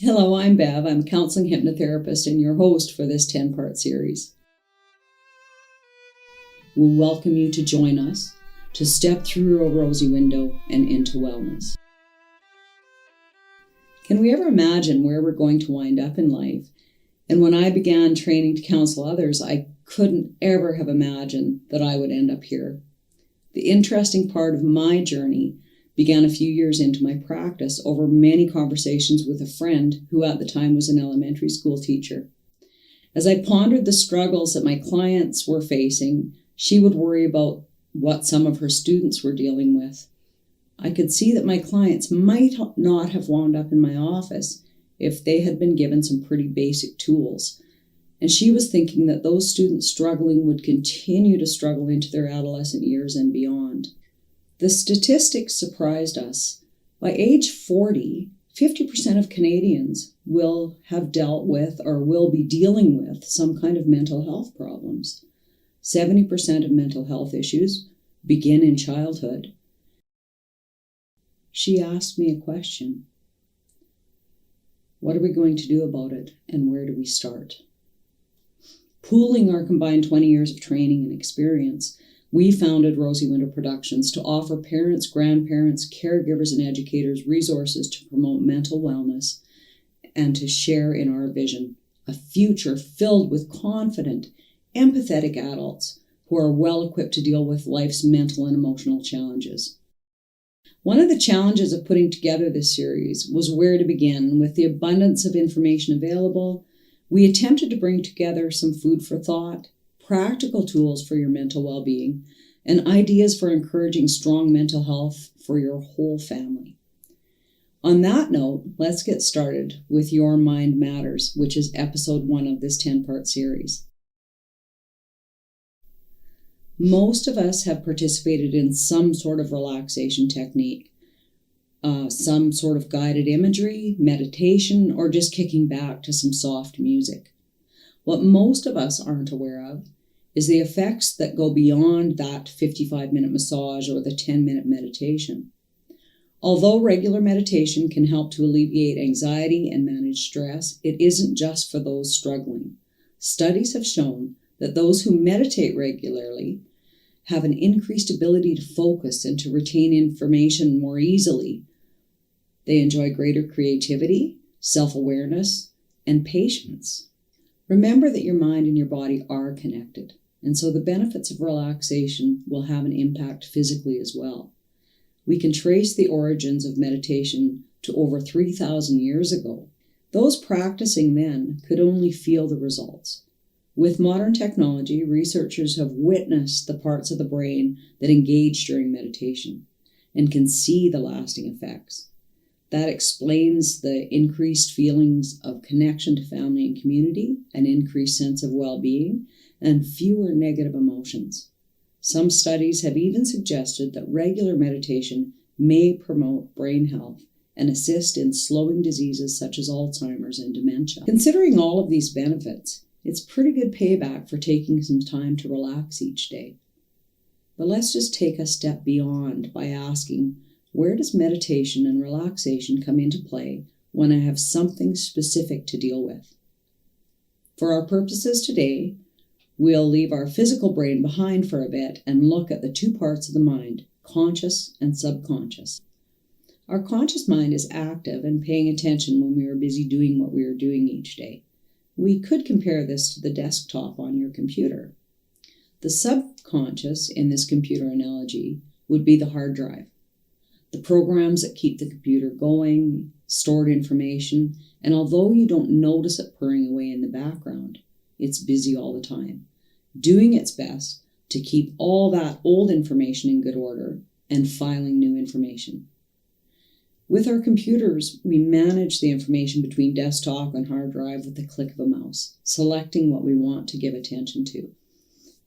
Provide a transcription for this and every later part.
Hello, I'm Bev. I'm a counseling hypnotherapist and your host for this 10-part series. We'll welcome you to join us to step through a rosy window and into wellness. Can we ever imagine where we're going to wind up in life? And when I began training to counsel others, I couldn't ever have imagined that I would end up here. The interesting part of my journey began a few years into my practice over many conversations with a friend who at the time was an elementary school teacher. As I pondered the struggles that my clients were facing, she would worry about what some of her students were dealing with. I could see that my clients might not have wound up in my office if they had been given some pretty basic tools. And she was thinking that those students struggling would continue to struggle into their adolescent years and beyond. The statistics surprised us. By age 40, 50% of Canadians will have dealt with or will be dealing with some kind of mental health problems. 70% of mental health issues begin in childhood. She asked me a question. What are we going to do about it, and where do we start? Pooling our combined 20 years of training and experience, we founded Rosy Window Productions to offer parents, grandparents, caregivers, and educators resources to promote mental wellness and to share in our vision, a future filled with confident, empathetic adults who are well equipped to deal with life's mental and emotional challenges. One of the challenges of putting together this series was where to begin. With the abundance of information available, we attempted to bring together some food for thought, practical tools for your mental well-being, and ideas for encouraging strong mental health for your whole family. On that note, let's get started with Your Mind Matters, which is episode 1 of this 10-part series. Most of us have participated in some sort of relaxation technique, some sort of guided imagery, meditation, or just kicking back to some soft music. What most of us aren't aware of is the effects that go beyond that 55-minute massage or the 10-minute meditation. Although regular meditation can help to alleviate anxiety and manage stress, it isn't just for those struggling. Studies have shown that those who meditate regularly have an increased ability to focus and to retain information more easily. They enjoy greater creativity, self-awareness, and patience. Remember that your mind and your body are connected, and so the benefits of relaxation will have an impact physically as well. We can trace the origins of meditation to over 3,000 years ago. Those practicing then could only feel the results. With modern technology, researchers have witnessed the parts of the brain that engage during meditation and can see the lasting effects. That explains the increased feelings of connection to family and community, an increased sense of well-being, and fewer negative emotions. Some studies have even suggested that regular meditation may promote brain health and assist in slowing diseases such as Alzheimer's and dementia. Considering all of these benefits, it's pretty good payback for taking some time to relax each day. But let's just take a step beyond by asking, where does meditation and relaxation come into play when I have something specific to deal with? For our purposes today, we'll leave our physical brain behind for a bit and look at the two parts of the mind, conscious and subconscious. Our conscious mind is active and paying attention when we are busy doing what we are doing each day. We could compare this to the desktop on your computer. The subconscious, in this computer analogy, would be the hard drive. The programs that keep the computer going, stored information, and although you don't notice it purring away in the background, it's busy all the time, doing its best to keep all that old information in good order and filing new information. With our computers, we manage the information between desktop and hard drive with the click of a mouse, selecting what we want to give attention to.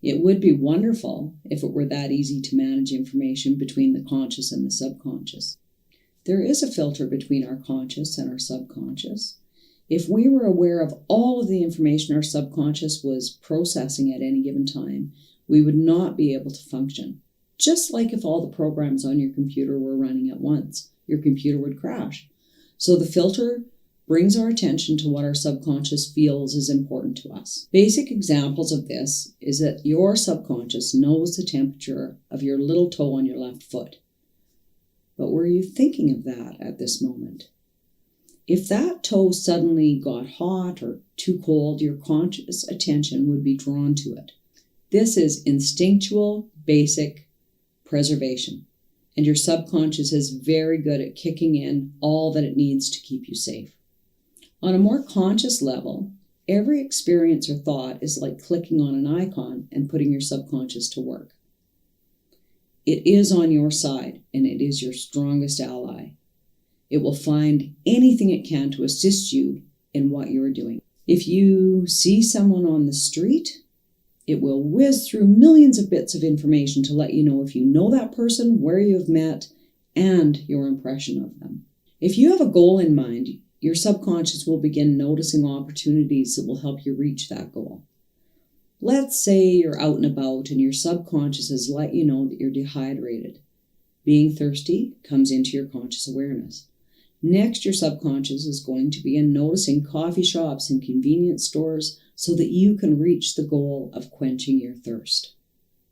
It would be wonderful if it were that easy to manage information between the conscious and the subconscious. There is a filter between our conscious and our subconscious. If we were aware of all of the information our subconscious was processing at any given time, we would not be able to function. Just like if all the programs on your computer were running at once, your computer would crash. So the filter brings our attention to what our subconscious feels is important to us. Basic examples of this is that your subconscious knows the temperature of your little toe on your left foot. But were you thinking of that at this moment? If that toe suddenly got hot or too cold, your conscious attention would be drawn to it. This is instinctual, basic preservation, and your subconscious is very good at kicking in all that it needs to keep you safe. On a more conscious level, every experience or thought is like clicking on an icon and putting your subconscious to work. It is on your side, and it is your strongest ally. It will find anything it can to assist you in what you are doing. If you see someone on the street, it will whiz through millions of bits of information to let you know if you know that person, where you have met, and your impression of them. If you have a goal in mind, your subconscious will begin noticing opportunities that will help you reach that goal. Let's say you're out and about and your subconscious has let you know that you're dehydrated. Being thirsty comes into your conscious awareness. Next, your subconscious is going to begin noticing coffee shops and convenience stores so that you can reach the goal of quenching your thirst.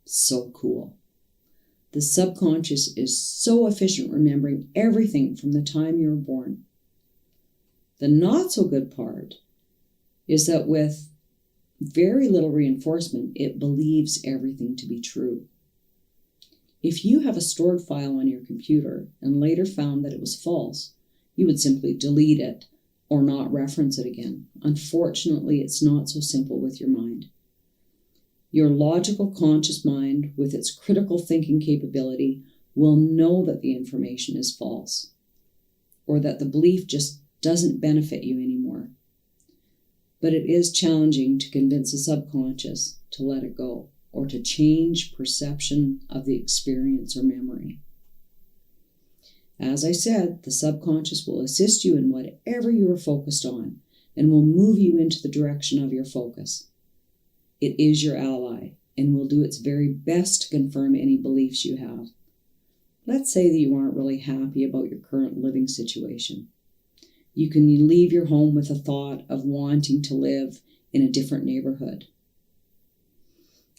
So cool. The subconscious is so efficient remembering everything from the time you were born. The not so good part is that with very little reinforcement, it believes everything to be true. If you have a stored file on your computer and later found that it was false, you would simply delete it or not reference it again. Unfortunately, it's not so simple with your mind. Your logical conscious mind, with its critical thinking capability, will know that the information is false or that the belief just doesn't benefit you anymore. But it is challenging to convince the subconscious to let it go or to change perception of the experience or memory. As I said, the subconscious will assist you in whatever you are focused on and will move you into the direction of your focus. It is your ally and will do its very best to confirm any beliefs you have. Let's say that you aren't really happy about your current living situation. You can leave your home with a thought of wanting to live in a different neighborhood.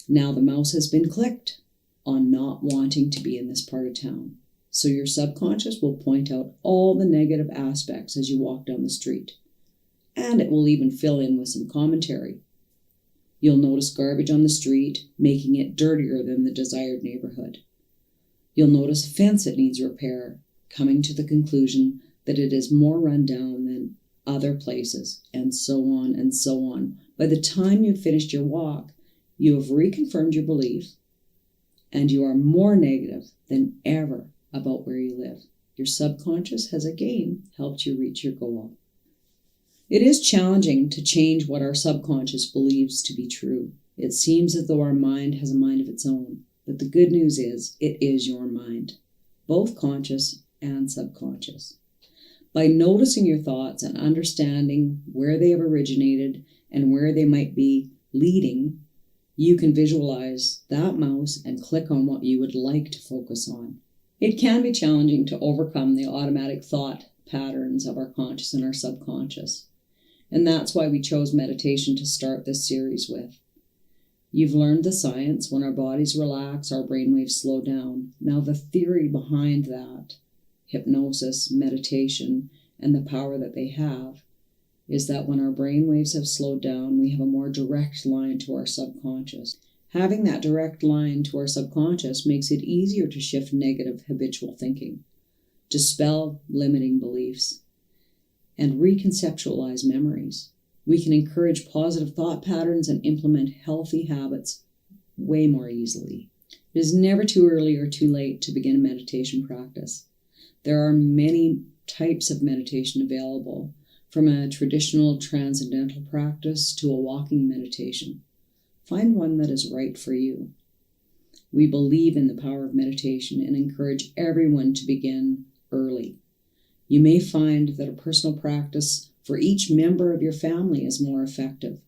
Now the mouse has been clicked on not wanting to be in this part of town. So your subconscious will point out all the negative aspects as you walk down the street. And it will even fill in with some commentary. You'll notice garbage on the street, making it dirtier than the desired neighborhood. You'll notice a fence that needs repair, coming to the conclusion that it is more run down than other places, and so on and so on. By the time you've finished your walk, you have reconfirmed your belief, and you are more negative than ever about where you live. Your subconscious has again helped you reach your goal. It is challenging to change what our subconscious believes to be true. It seems as though our mind has a mind of its own, but the good news is it is your mind, both conscious and subconscious. By noticing your thoughts and understanding where they have originated and where they might be leading, you can visualize that mouse and click on what you would like to focus on. It can be challenging to overcome the automatic thought patterns of our conscious and our subconscious. And that's why we chose meditation to start this series with. You've learned the science. When our bodies relax, our brainwaves slow down. Now the theory behind that, hypnosis, meditation, and the power that they have, is that when our brainwaves have slowed down, we have a more direct line to our subconscious. Having that direct line to our subconscious makes it easier to shift negative habitual thinking, dispel limiting beliefs, and reconceptualize memories. We can encourage positive thought patterns and implement healthy habits way more easily. It is never too early or too late to begin a meditation practice. There are many types of meditation available, from a traditional transcendental practice to a walking meditation. Find one that is right for you. We believe in the power of meditation and encourage everyone to begin early. You may find that a personal practice for each member of your family is more effective,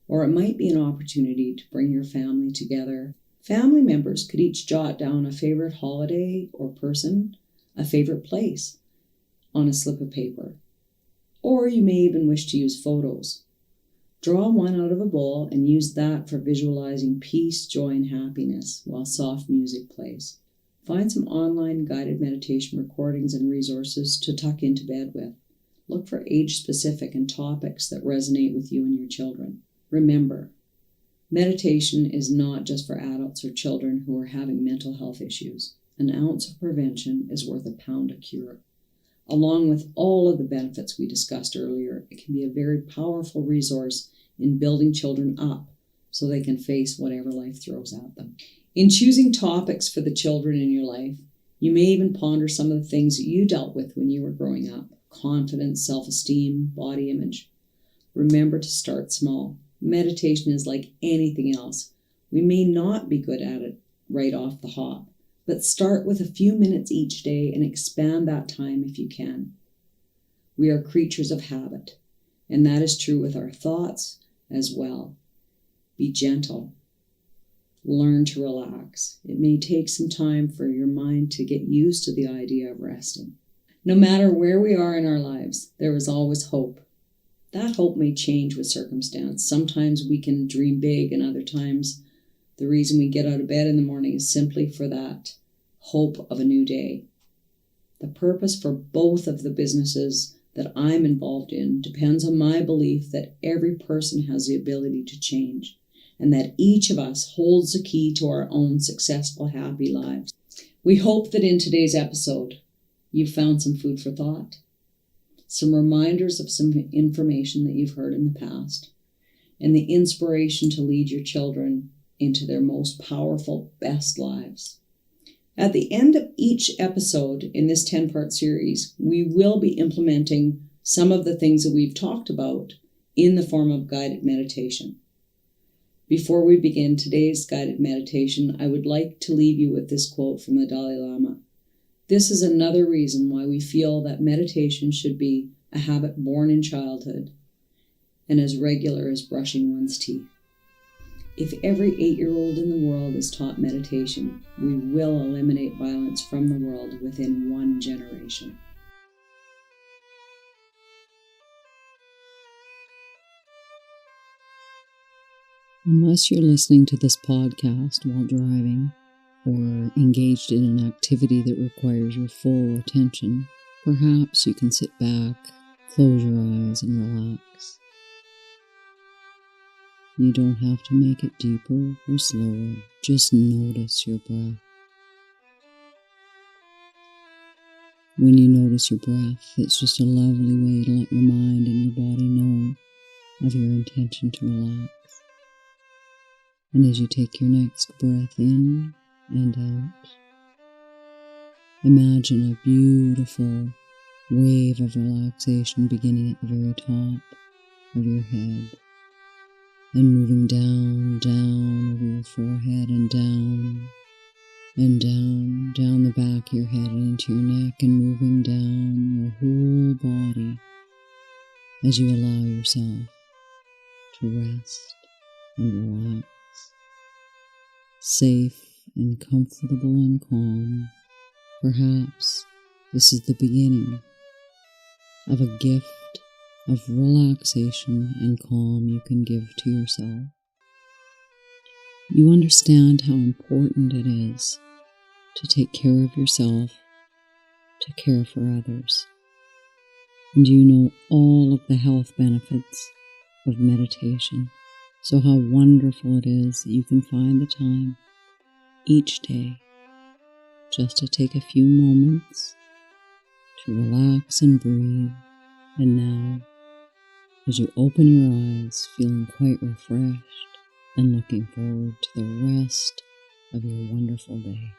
or it might be an opportunity to bring your family together. Family members could each jot down a favorite holiday or person, a favorite place, on a slip of paper. Or you may even wish to use photos. Draw one out of a bowl and use that for visualizing peace, joy, and happiness while soft music plays. Find some online guided meditation recordings and resources to tuck into bed with. Look for age-specific and topics that resonate with you and your children. Remember, meditation is not just for adults or children who are having mental health issues. An ounce of prevention is worth a pound of cure. Along with all of the benefits we discussed earlier, it can be a very powerful resource in building children up so they can face whatever life throws at them. In choosing topics for the children in your life, you may even ponder some of the things that you dealt with when you were growing up: confidence, self-esteem, body image. Remember to start small. Meditation is like anything else. We may not be good at it right off the hop, but start with a few minutes each day and expand that time if you can. We are creatures of habit, and that is true with our thoughts as well. Be gentle. Learn to relax. It may take some time for your mind to get used to the idea of resting. No matter where we are in our lives, there is always hope. That hope may change with circumstance. Sometimes we can dream big, and other times the reason we get out of bed in the morning is simply for that hope of a new day. The purpose for both of the businesses that I'm involved in depends on my belief that every person has the ability to change, and that each of us holds the key to our own successful, happy lives. We hope that in today's episode, you found some food for thought, some reminders of some information that you've heard in the past, and the inspiration to lead your children into their most powerful, best lives. At the end of each episode in this 10-part series, we will be implementing some of the things that we've talked about in the form of guided meditation. Before we begin today's guided meditation, I would like to leave you with this quote from the Dalai Lama. This is another reason why we feel that meditation should be a habit born in childhood and as regular as brushing one's teeth. If every 8-year-old in the world is taught meditation, we will eliminate violence from the world within one generation. Unless you're listening to this podcast while driving or engaged in an activity that requires your full attention, perhaps you can sit back, close your eyes, and relax. You don't have to make it deeper or slower. Just notice your breath. When you notice your breath, it's just a lovely way to let your mind and your body know of your intention to relax. And as you take your next breath in and out, imagine a beautiful wave of relaxation beginning at the very top of your head and moving down over your forehead and down the back of your head and into your neck, and moving down your whole body as you allow yourself to rest and relax. Safe and comfortable and calm. Perhaps this is the beginning of a gift of relaxation and calm you can give to yourself. You understand how important it is to take care of yourself, to care for others. And you know all of the health benefits of meditation. So how wonderful it is that you can find the time each day just to take a few moments to relax and breathe. And now, as you open your eyes, feeling quite refreshed and looking forward to the rest of your wonderful day.